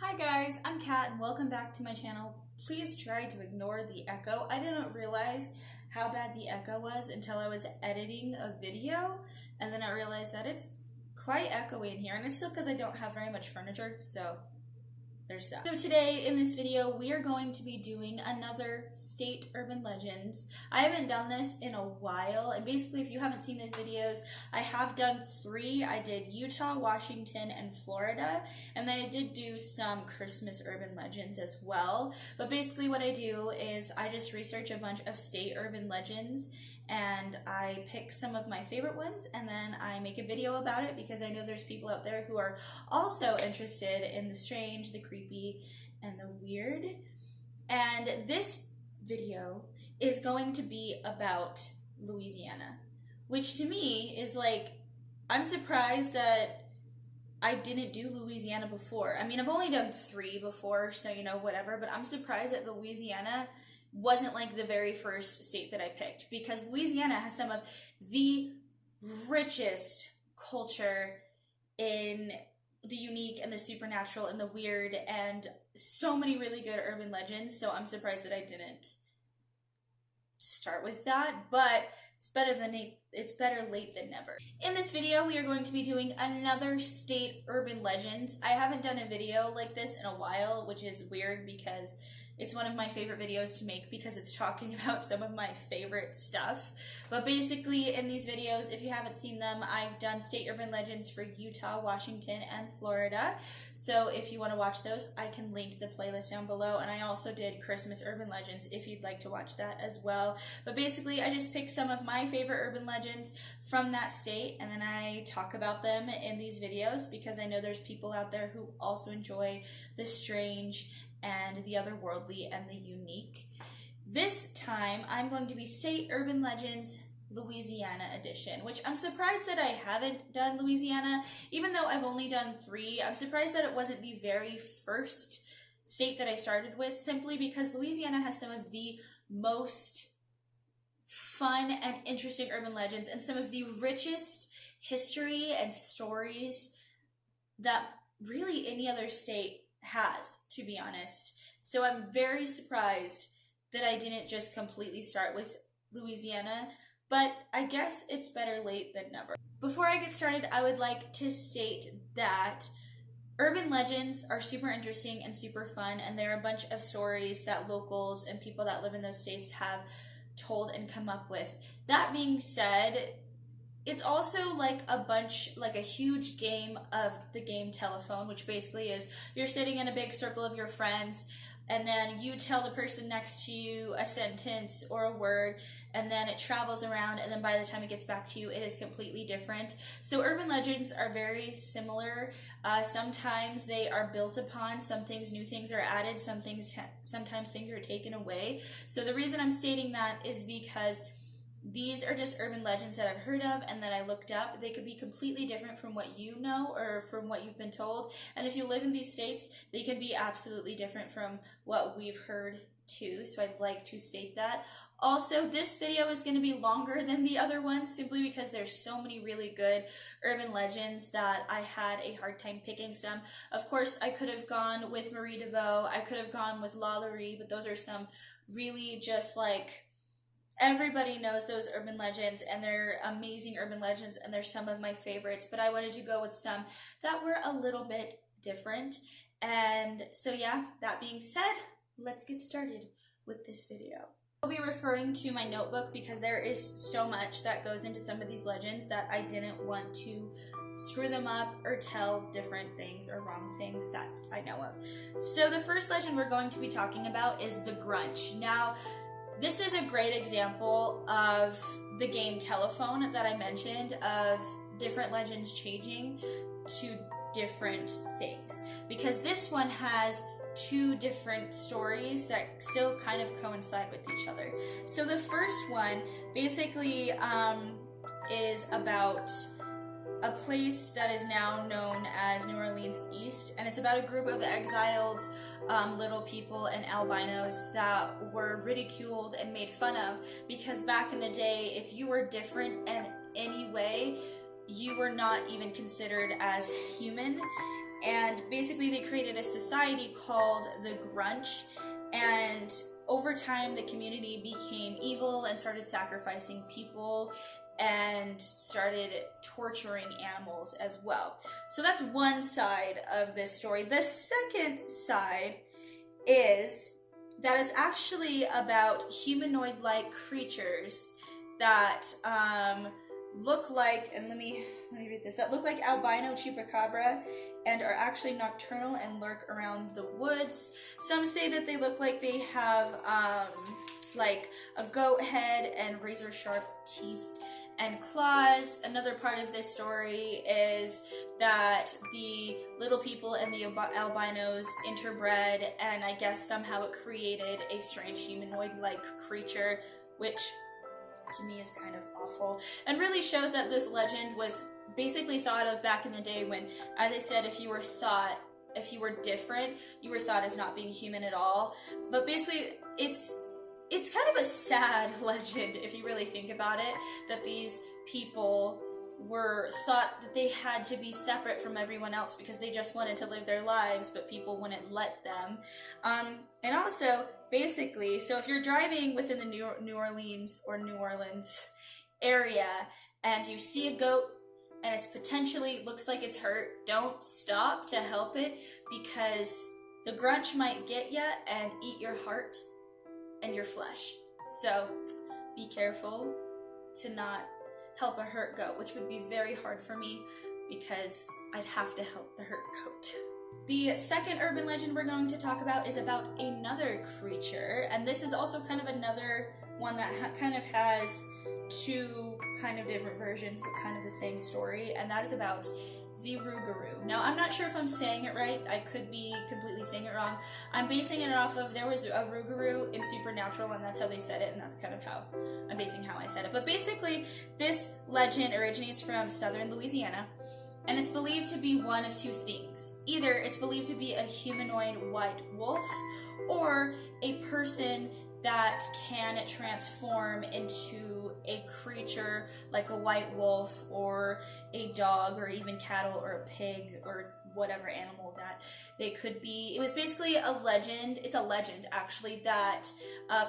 Hi guys, I'm Kat and welcome back to my channel. Please try to ignore the echo. I didn't realize how bad the echo was until I was editing a video, and then I realized that it's quite echoey in here, and it's still because I don't have very much furniture, so there's that. So today in this video we are going to be doing another state urban legends. I haven't done this in a while, and basically if you haven't seen these videos, I have done 3. I did Utah, Washington, and Florida, and then I did do some Christmas urban legends as well. But basically what I do is I just research a bunch of state urban legends and I pick some of my favorite ones, and then I make a video about it because I know there's people out there who are also interested in the strange, the creepy, and the weird. And this video is going to be about Louisiana, which to me is like, I'm surprised that I didn't do Louisiana before. I mean, I've only done 3 before, so you know, whatever, but I'm surprised that Louisiana wasn't like the very first state that I picked, because Louisiana has some of the richest culture in the unique and the supernatural and the weird, and so many really good urban legends. So I'm surprised that I didn't start with that, but it's better late than never. In this video, we are going to be doing another state urban legends. I haven't done a video like this in a while, which is weird because it's one of my favorite videos to make because it's talking about some of my favorite stuff. But basically in these videos, if you haven't seen them, I've done state urban legends for Utah, Washington, and Florida. So if you want to watch those, I can link the playlist down below. And I also did Christmas urban legends if you'd like to watch that as well. But basically I just picked some of my favorite urban legends from that state, and then I talk about them in these videos because I know there's people out there who also enjoy the strange and the otherworldly and the unique. This time I'm going to be State Urban Legends Louisiana edition, which I'm surprised that I haven't done Louisiana, even though I've only done 3. I'm surprised that it wasn't the very first state that I started with, simply because Louisiana has some of the most fun and interesting urban legends and some of the richest history and stories that really any other state has, to be honest. So I'm very surprised that I didn't just completely start with Louisiana, but I guess it's better late than never. Before I get started, I would like to state that urban legends are super interesting and super fun, and there are a bunch of stories that locals and people that live in those states have told and come up with. That being said, it's also like a huge game of the game telephone, which basically is you're sitting in a big circle of your friends, and then you tell the person next to you a sentence or a word, and then it travels around, and then by the time it gets back to you, it is completely different. So urban legends are very similar. Sometimes they are built upon, some things, new things are added, sometimes things are taken away. So the reason I'm stating that is because these are just urban legends that I've heard of and that I looked up. They could be completely different from what you know or from what you've been told. And if you live in these states, they can be absolutely different from what we've heard too. So I'd like to state that. Also, this video is going to be longer than the other ones simply because there's so many really good urban legends that I had a hard time picking some. Of course, I could have gone with Marie DeVoe. I could have gone with Lalaurie, but those are some really just like, everybody knows those urban legends, and they're amazing urban legends, and they're some of my favorites, but I wanted to go with some that were a little bit different. And so yeah, that being said, let's get started with this video. I'll be referring to my notebook because there is so much that goes into some of these legends that I didn't want to screw them up or tell different things or wrong things that I know of. So the first legend we're going to be talking about is the Grunch. Now, this is a great example of the game telephone that I mentioned, of different legends changing to different things, because this one has 2 different stories that still kind of coincide with each other. So the first one basically is about a place that is now known as New Orleans East, and it's about a group of exiled little people and albinos that were ridiculed and made fun of because back in the day, if you were different in any way, you were not even considered as human, and basically they created a society called the Grunch, and over time the community became evil and started sacrificing people and started torturing animals as well. So that's one side of this story. The second side is that it's actually about humanoid-like creatures that look like, and let me read this, that look like albino chupacabra and are actually nocturnal and lurk around the woods. Some say that they look like they have like a goat head and razor sharp teeth and claws. Another part of this story is that the little people and the albinos interbred, and I guess somehow it created a strange humanoid-like creature, which to me is kind of awful, and really shows that this legend was basically thought of back in the day when, as I said, if you were different, you were thought as not being human at all. But basically, it's kind of a sad legend if you really think about it, that these people were thought that they had to be separate from everyone else because they just wanted to live their lives, but people wouldn't let them. And also, basically, so if you're driving within the New Orleans area and you see a goat and it's potentially looks like it's hurt, don't stop to help it, because the Grunch might get you and eat your heart and your flesh. So be careful to not help a hurt goat, which would be very hard for me because I'd have to help the hurt goat. The second urban legend we're going to talk about is about another creature, and this is also kind of another one that kind of has two kind of different versions but kind of the same story, and that is about the Rougarou. Now, I'm not sure if I'm saying it right. I could be completely saying it wrong. I'm basing it off of, there was a Rougarou in Supernatural, and that's how they said it, and that's kind of how I'm basing how I said it. But basically, this legend originates from southern Louisiana, and it's believed to be one of two things. Either it's believed to be a humanoid white wolf, or a person that can transform into a creature like a white wolf or a dog or even cattle or a pig or whatever animal that they could be. It was basically a legend. It's a legend, actually, that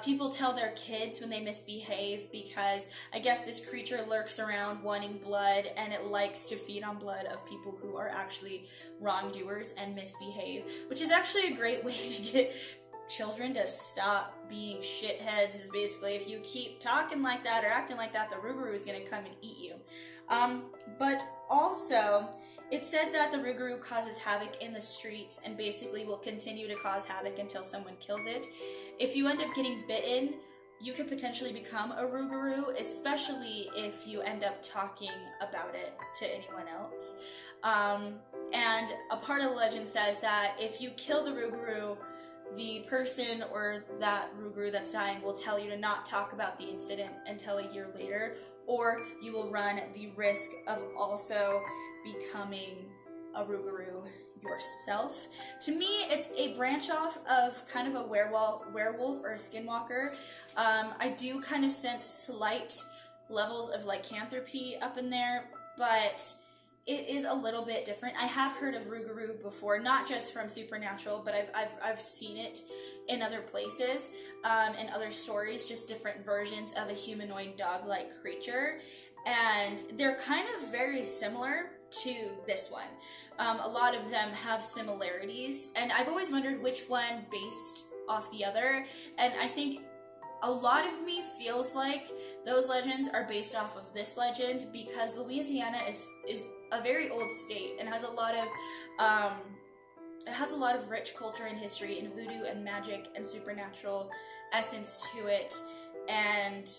people tell their kids when they misbehave, because I guess this creature lurks around wanting blood, and it likes to feed on blood of people who are actually wrongdoers and misbehave, which is actually a great way to get children to stop being shitheads. Is basically, if you keep talking like that or acting like that, the Rougarou is going to come and eat you. But also, it's said that the Rougarou causes havoc in the streets and basically will continue to cause havoc until someone kills it. If you end up getting bitten, you could potentially become a Rougarou, especially if you end up talking about it to anyone else. And a part of the legend says that if you kill the Rougarou, the person or that Rougarou that's dying will tell you to not talk about the incident until a year later, or you will run the risk of also becoming a Rougarou yourself. To me, it's a branch off of kind of a werewolf or a skinwalker. I do kind of sense slight levels of lycanthropy up in there, but it is a little bit different. I have heard of Rougarou before, not just from Supernatural, but I've seen it in other places, in other stories, just different versions of a humanoid dog-like creature, and they're kind of very similar to this one. A lot of them have similarities, and I've always wondered which one based off the other, and I think a lot of me feels like those legends are based off of this legend, because Louisiana is a very old state and has a lot of it has a lot of rich culture and history and voodoo and magic and supernatural essence to it, and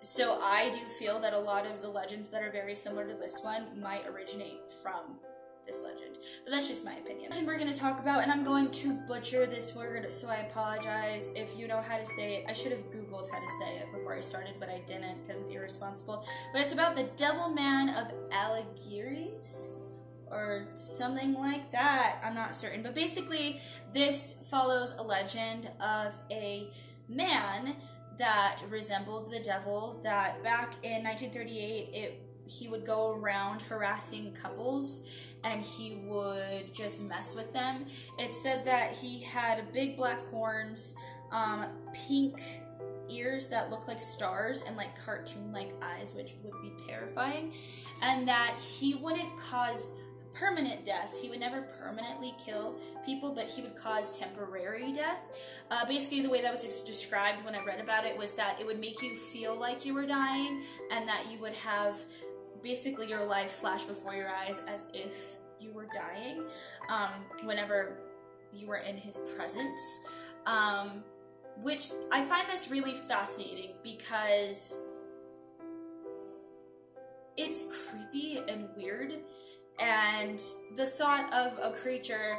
so I do feel that a lot of the legends that are very similar to this one might originate from this legend, but that's just my opinion. And we're going to talk about, and I'm going to butcher this word, so I apologize if you know how to say it. I should have googled how to say it before I started, but I didn't because it's irresponsible. But it's about the Devil Man of Algiers or something like that. I'm not certain, but basically this follows a legend of a man that resembled the devil, that back in 1938 he would go around harassing couples, and he would just mess with them. It said that he had big black horns, pink ears that look like stars, and like cartoon-like eyes, which would be terrifying, and that he wouldn't cause permanent death. He would never permanently kill people, but he would cause temporary death. Basically, the way that was described when I read about it was that it would make you feel like you were dying, and that you would have basically your life flash before your eyes as if you were dying whenever you were in his presence. Which I find this really fascinating because it's creepy and weird, and the thought of a creature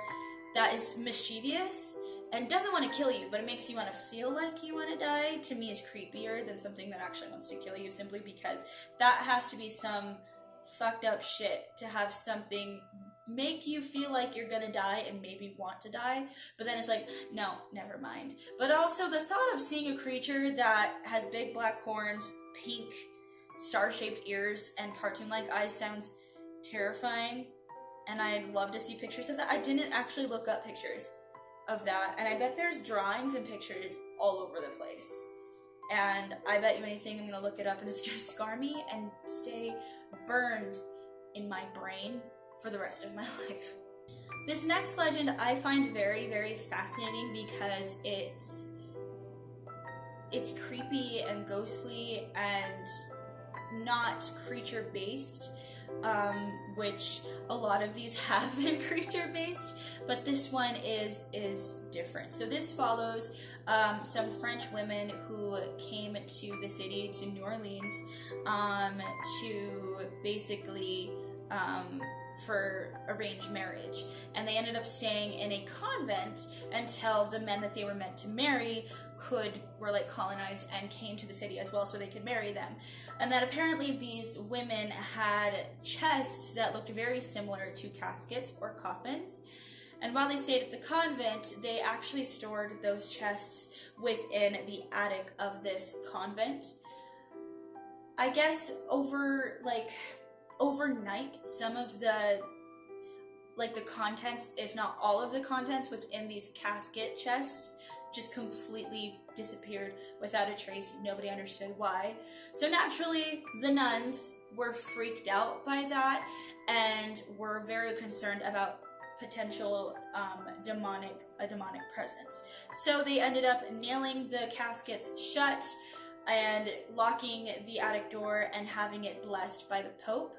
that is mischievous and doesn't want to kill you, but it makes you want to feel like you want to die, to me is creepier than something that actually wants to kill you, simply because that has to be some fucked up shit to have something make you feel like you're gonna die and maybe want to die, but then it's like, no, never mind. But also the thought of seeing a creature that has big black horns, pink star-shaped ears, and cartoon-like eyes sounds terrifying, and I'd love to see pictures of that. I didn't actually look up pictures of that, and I bet there's drawings and pictures all over the place, and I bet you anything I'm gonna look it up and it's gonna scar me and stay burned in my brain for the rest of my life. This next legend I find very, very fascinating because it's creepy and ghostly and not creature-based, which a lot of these have been creature-based, but this one is different. So this follows some French women who came to the city, to New Orleans, to basically for arranged marriage, and they ended up staying in a convent until the men that they were meant to marry were like colonized and came to the city as well, so they could marry them. And that apparently these women had chests that looked very similar to caskets or coffins, and while they stayed at the convent, they actually stored those chests within the attic of this convent. I guess overnight, some of the contents, if not all of the contents within these casket chests, just completely disappeared without a trace. Nobody understood why. So naturally, the nuns were freaked out by that and were very concerned about potential demonic presence. So they ended up nailing the caskets shut and locking the attic door and having it blessed by the Pope.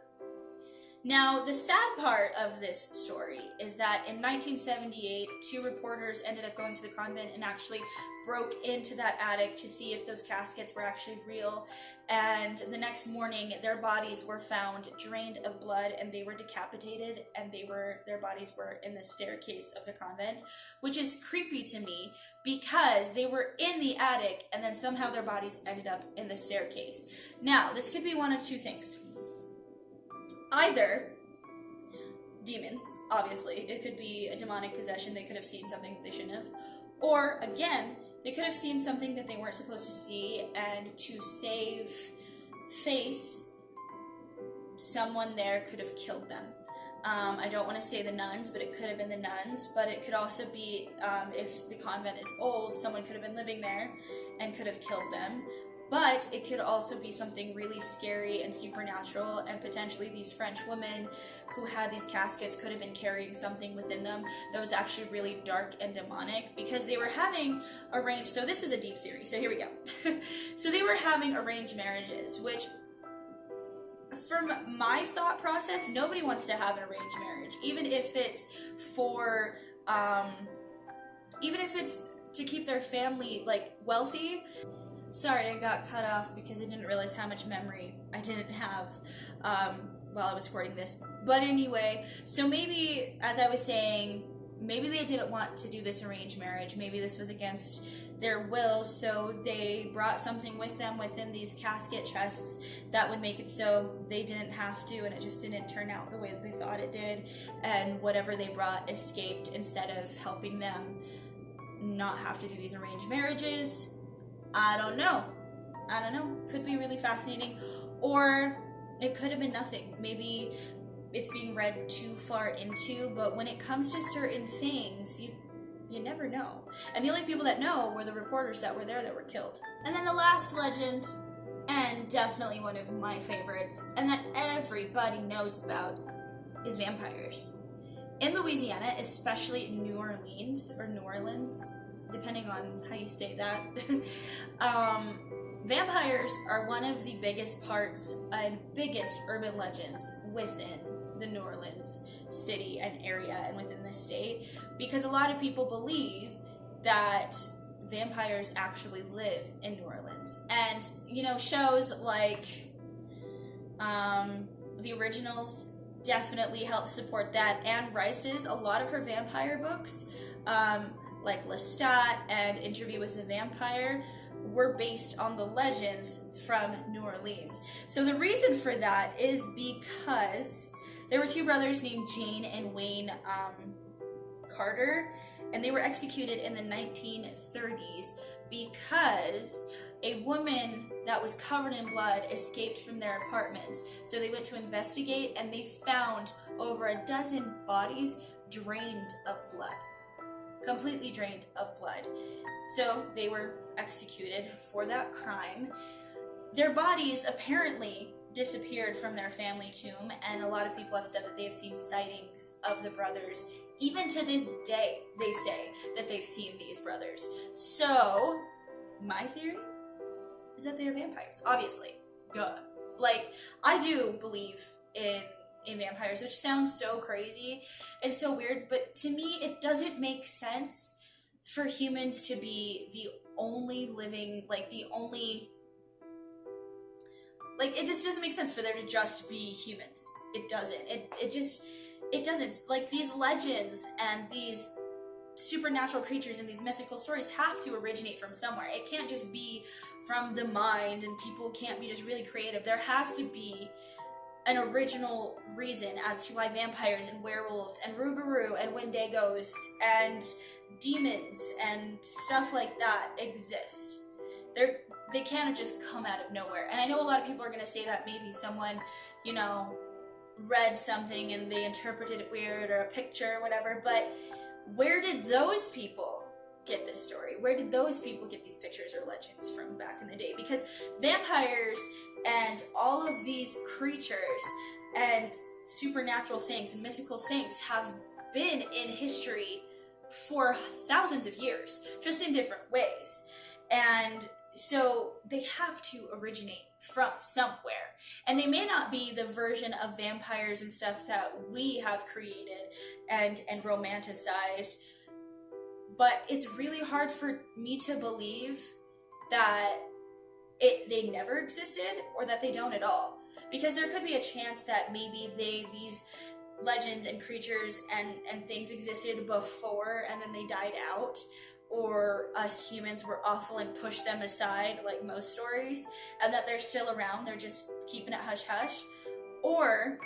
Now, the sad part of this story is that in 1978, 2 reporters ended up going to the convent and actually broke into that attic to see if those caskets were actually real. And the next morning, their bodies were found drained of blood, and they were decapitated, and their bodies were in the staircase of the convent, which is creepy to me because they were in the attic and then somehow their bodies ended up in the staircase. Now, this could be one of 2 things. Either demons, obviously. It could be a demonic possession. They could have seen something that they shouldn't have. Or, again, they could have seen something that they weren't supposed to see, and to save face, someone there could have killed them. I don't want to say the nuns, but it could have been the nuns. But it could also be, if the convent is old, someone could have been living there and could have killed them. But it could also be something really scary and supernatural, and potentially these French women who had these caskets could have been carrying something within them that was actually really dark and demonic, because they were having arranged, so this is a deep theory, so here we go. So they were having arranged marriages, which, from my thought process, nobody wants to have an arranged marriage, even if it's for, even if it's to keep their family, like, wealthy. Sorry, I got cut off because I didn't realize how much memory I didn't have while I was recording this. But anyway, so maybe, as I was saying, maybe they didn't want to do this arranged marriage. Maybe this was against their will, so they brought something with them within these casket chests that would make it so they didn't have to, and it just didn't turn out the way that they thought it did, and whatever they brought escaped instead of helping them not have to do these arranged marriages. I don't know. Could be really fascinating. Or it could have been nothing. Maybe it's being read too far into, but when it comes to certain things, you never know. And the only people that know were the reporters that were there that were killed. And then the last legend, and definitely one of my favorites, and that everybody knows about, is vampires. In Louisiana, especially New Orleans, or New Orleans, depending on how you say that, vampires are one of the biggest parts and biggest urban legends within the New Orleans city and area and within the state, because a lot of people believe that vampires actually live in New Orleans. And, you know, shows like The Originals definitely help support that. Anne Rice's, a lot of her vampire books, like Lestat and Interview with the Vampire, were based on the legends from New Orleans. So the reason for that is because there were two brothers named Jane and Wayne Carter, and they were executed in the 1930s because a woman that was covered in blood escaped from their apartment. So they went to investigate, and they found over a dozen bodies drained of blood. Completely drained of blood. So they were executed for that crime. Their bodies apparently disappeared from their family tomb, and a lot of people have said that they have seen sightings of the brothers. Even to this day, they say that they've seen these brothers. So, my theory is that they are vampires. Obviously. Duh. Like, I do believe in vampires, which sounds so crazy and so weird, but to me, it doesn't make sense for humans to be the only living, it just doesn't make sense for there to just be humans. It doesn't. It doesn't. Like, these legends and these supernatural creatures and these mythical stories have to originate from somewhere. It can't just be from the mind, and people can't be just really creative. There has to be an original reason as to why vampires and werewolves and rougarou and wendigos and demons and stuff like that exist. They can't just come out of nowhere. And I know a lot of people are going to say that maybe someone, you know, read something and they interpreted it weird, or a picture or whatever, but where did those people get this story? Where did those people get these pictures or legends from back in the day? Because vampires and all of these creatures and supernatural things and mythical things have been in history for thousands of years, just in different ways. And so they have to originate from somewhere. And they may not be the version of vampires and stuff that we have created and romanticized, but it's really hard for me to believe that they never existed, or that they don't at all. Because there could be a chance that maybe these legends and creatures and things existed before and then they died out, or us humans were awful and pushed them aside, like most stories, and that they're still around, they're just keeping it hush-hush. Or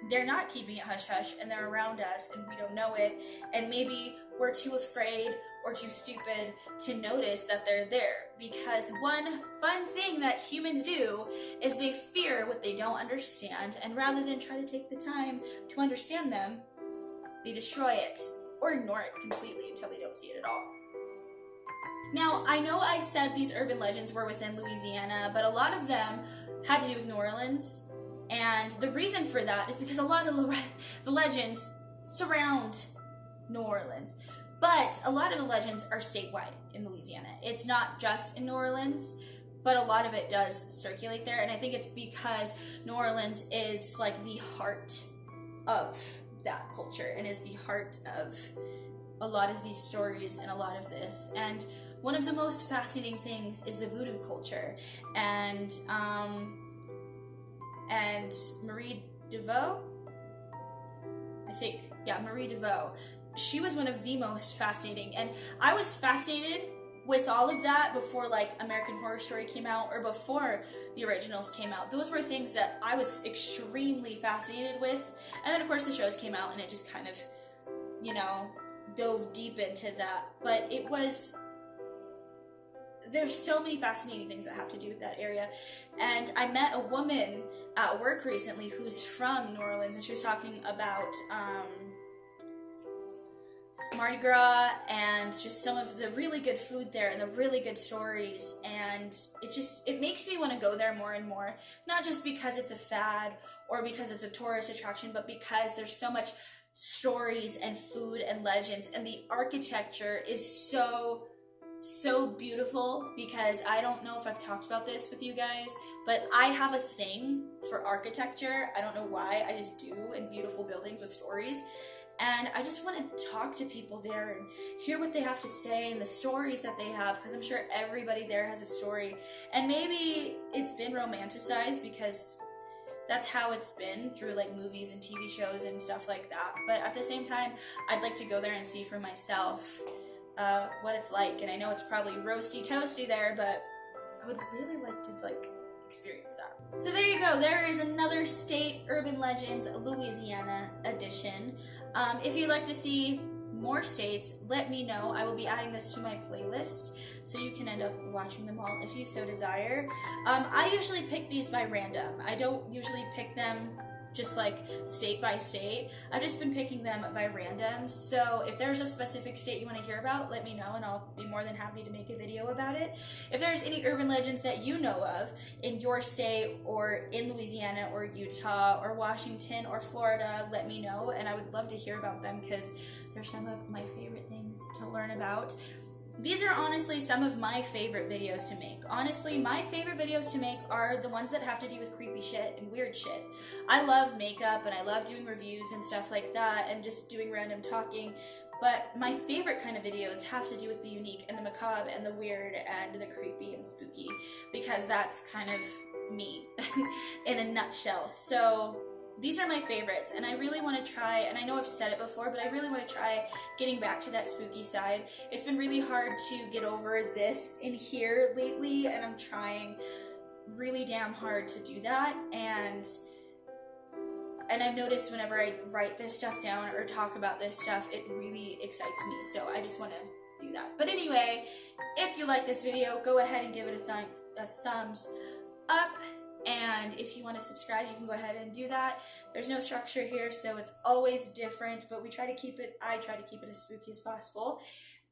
they're not keeping it hush-hush and they're around us and we don't know it, and maybe we're too afraid or too stupid to notice that they're there. Because one fun thing that humans do is they fear what they don't understand, and rather than try to take the time to understand them, they destroy it or ignore it completely until they don't see it at all. Now, I know I said these urban legends were within Louisiana, but a lot of them had to do with New Orleans, and the reason for that is because a lot of the legends surround New Orleans. But a lot of the legends are statewide in Louisiana. It's not just in New Orleans, but a lot of it does circulate there. And I think it's because New Orleans is like the heart of that culture and is the heart of a lot of these stories and a lot of this. And one of the most fascinating things is the voodoo culture. And Marie DeVoe, Marie DeVoe. She was one of the most fascinating, and I was fascinated with all of that before, like, American Horror Story came out, or before The Originals came out. Those were things that I was extremely fascinated with, and then of course the shows came out and it just kind of, you know, dove deep into that. But it was there's so many fascinating things that have to do with that area. And I met a woman at work recently who's from New Orleans, and she was talking about Mardi Gras and just some of the really good food there and the really good stories, and it makes me want to go there more and more, not just because it's a fad or because it's a tourist attraction, but because there's so much stories and food and legends, and the architecture is so beautiful. Because I don't know if I've talked about this with you guys, but I have a thing for architecture. I don't know why, I just do, and beautiful buildings with stories. And I just want to talk to people there and hear what they have to say and the stories that they have, because I'm sure everybody there has a story. And maybe it's been romanticized because that's how it's been through like movies and TV shows and stuff like that. But at the same time, I'd like to go there and see for myself what it's like. And I know it's probably roasty toasty there, but I would really like to experience that. So there you go. There is another state urban legends Louisiana edition. If you'd like to see more states, let me know. I will be adding this to my playlist, so you can end up watching them all if you so desire. I usually pick these by random. I don't usually pick them just like state by state. I've just been picking them by random. So if there's a specific state you want to hear about, let me know and I'll be more than happy to make a video about it. If there's any urban legends that you know of in your state or in Louisiana or Utah or Washington or Florida, let me know, and I would love to hear about them because they're some of my favorite things to learn about. These are honestly some of my favorite videos to make. Honestly, my favorite videos to make are the ones that have to do with creepy shit and weird shit. I love makeup and I love doing reviews and stuff like that and just doing random talking, but my favorite kind of videos have to do with the unique and the macabre and the weird and the creepy and spooky, because that's kind of me in a nutshell. So these are my favorites, and I really want to try, and I know I've said it before, but I really want to try getting back to that spooky side. It's been really hard to get over this in here lately, and I'm trying really damn hard to do that, and I've noticed whenever I write this stuff down or talk about this stuff, it really excites me, so I just want to do that. But anyway, if you like this video, go ahead and give it a thumbs up. And if you want to subscribe, you can go ahead and do that. There's no structure here, so it's always different, but I try to keep it as spooky as possible.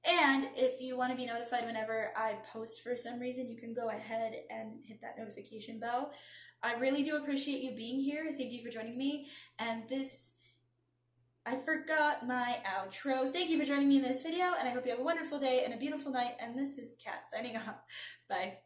And if you want to be notified whenever I post for some reason, you can go ahead and hit that notification bell. I really do appreciate you being here. Thank you for joining me. And I forgot my outro. Thank you for joining me in this video, and I hope you have a wonderful day and a beautiful night. And this is Kat signing off. Bye.